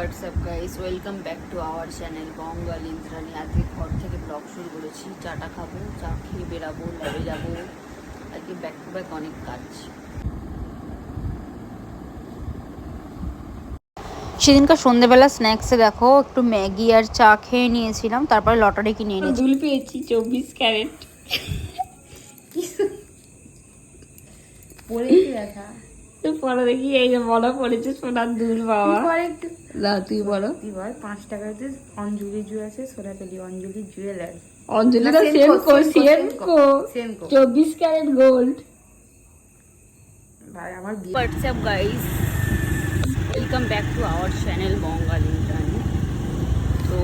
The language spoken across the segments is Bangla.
WhatsApp guys, welcome back to our channel Bangal Indrani. আজকে ঘর থেকে ব্লগ শুরু করেছি। চাটা খাবো, চা খেয়ে বেরাবো, ল্যাবে যাবো। আজকে ব্যাক টু ব্যাক অনেক কাজ। সেদিনকার সন্ধ্যেবেলা স্ন্যাক্সে দেখো একটু ম্যাগি আর চা খেয়ে নিয়েছিলাম, তারপরে লটারি কিনে এনেছি। দুল পেয়েছি 24 ক্যারেট। পড়েছি দেখা তো পরে দেখি এই যে বড় পড়েছে সোনার দুল বাবা। না তুই বলো, তুই বল 5 টাকাতে অঞ্জলি জুয়েলার্স সোনাপেলি অঞ্জলি জুয়েলার্স। অঞ্জলি না সেমকো 24 ক্যারেট গোল্ড। ভাই আমার what's up guys, welcome back to our channel Bangal Indrani. তো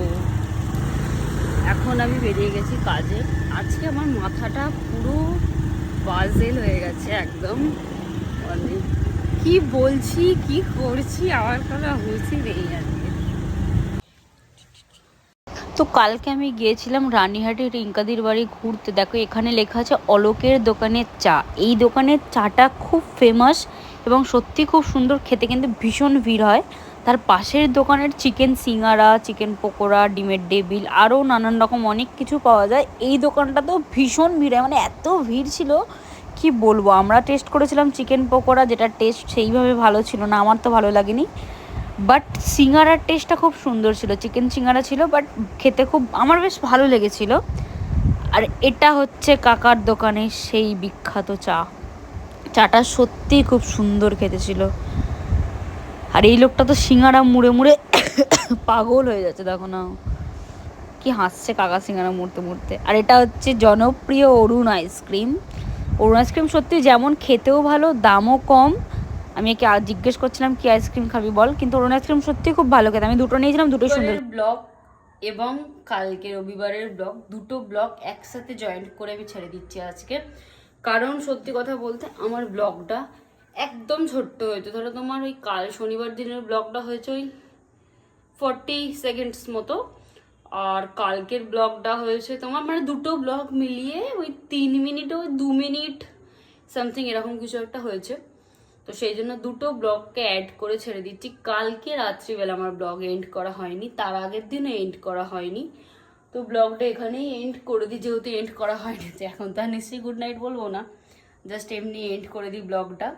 এখন আমি বেরিয়ে গেছি কাজে। আজকে আমার মাথাটা পুরো বাজেল হয়ে গেছে একদম। মানে কি বলছি কি করছি আমার কোনো হুঁশই নেই আজকে। তো কালকে আমি গিয়েছিলাম রানীহাটে রিঙ্কাদির বাড়ি ঘুরতে। দেখো এখানে লেখা আছে অলোকের দোকানের চা। এই দোকানের চাটা খুব ফেমাস এবং সত্যি খুব সুন্দর খেতে, কিন্তু ভীষণ ভিড় হয়। তার পাশের দোকানের চিকেন সিঙ্গারা, চিকেন পকোড়া, ডিমের ডেভিল আরও নানান রকম অনেক কিছু পাওয়া যায়। এই দোকানটাতেও ভীষণ ভিড় হয়, মানে এত ভিড় ছিল কি বলবো। আমরা টেস্ট করেছিলাম চিকেন পকোড়া, যেটা টেস্ট সেইভাবে ভালো ছিল না, আমার তো ভালো লাগেনি। বাট সিঙ্গারার টেস্টটা খুব সুন্দর ছিল, চিকেন সিঙ্গারা ছিল, বাট খেতে খুব আমার বেশ ভালো লেগেছিল। আর এটা হচ্ছে কাকার দোকানের সেই বিখ্যাত চা। চাটা সত্যিই খুব সুন্দর খেতে ছিল। আর এই লোকটা তো সিঙ্গারা মুড়ে মুড়ে পাগল হয়ে যাচ্ছে, দেখো না কি হাসছে কাকা সিঙ্গারা মুড়তে মুড়তে। আর এটা হচ্ছে জনপ্রিয় অরুণ আইসক্রিম। অরুণ আইসক্রিম সত্যি যেমন খেতেও ভালো, দামও কম। আমি একে জিজ্ঞেস করছিলাম কি আইসক্রিম খাবি বল, কিন্তু অরুণ আইসক্রিম সত্যি খুব ভালো খেতে। আমি দুটো নিয়েছিলাম, দুটোই সুন্দর। ব্লগ এবং কালকে রবিবারের ব্লগ, দুটো ব্লগ একসাথে জয়েন্ট করে আমি ছেড়ে দিচ্ছি আজকে। কারণ সত্যি কথা বলতে আমার ব্লগটা একদম ছোট্ট হয়েছে। ধরো তোমার ওই কাল শনিবার দিনের ব্লগটা হয়েছে ওই 40 সেকেন্ডস মতো, আর কালকের ব্লগটা হয়েছে তোমার মানে দুটো ব্লগ মিলিয়ে ওই 3 মিনিট ওই 2 মিনিট সামথিং এরকম কিছু একটা হয়েছে। তো সেই জন্য দুটো ব্লগকে অ্যাড করে ছেড়ে দিচ্ছি। কালকে রাত্রিবেলা আমার ব্লগ এন্ড করা হয়নি, তার আগের দিনও এন্ড করা হয়নি। তো ব্লগটা এখানেই এন্ড করে দিই, যেহেতু এন্ড করা হয়নি তো এখন তো আর নিশ্চয়ই গুড নাইট বলবো না, জাস্ট এমনি এন্ড করে দিই ব্লগটা।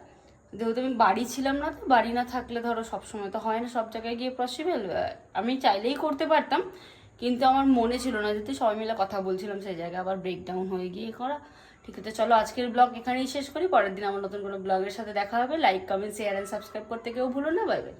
যেহেতু আমি বাড়ি ছিলাম না, তো বাড়ি না থাকলে ধরো সবসময় তো হয় না সব জায়গায় গিয়ে পসিবল। আমি চাইলেই করতে পারতাম, কিন্তু আমার মনে ছিল না, যেহেতু সবাই মিলে কথা বলছিলাম সেই জায়গায় আবার ব্রেকডাউন হয়ে গিয়ে করা। ঠিক আছে, চলো আজকের ব্লগ এখানেই শেষ করি। পরের দিন আমার নতুন কোনো ব্লগের সাথে দেখা হবে। Like, comment, share and subscribe করতে কেউ ভুলো না। Bye bye.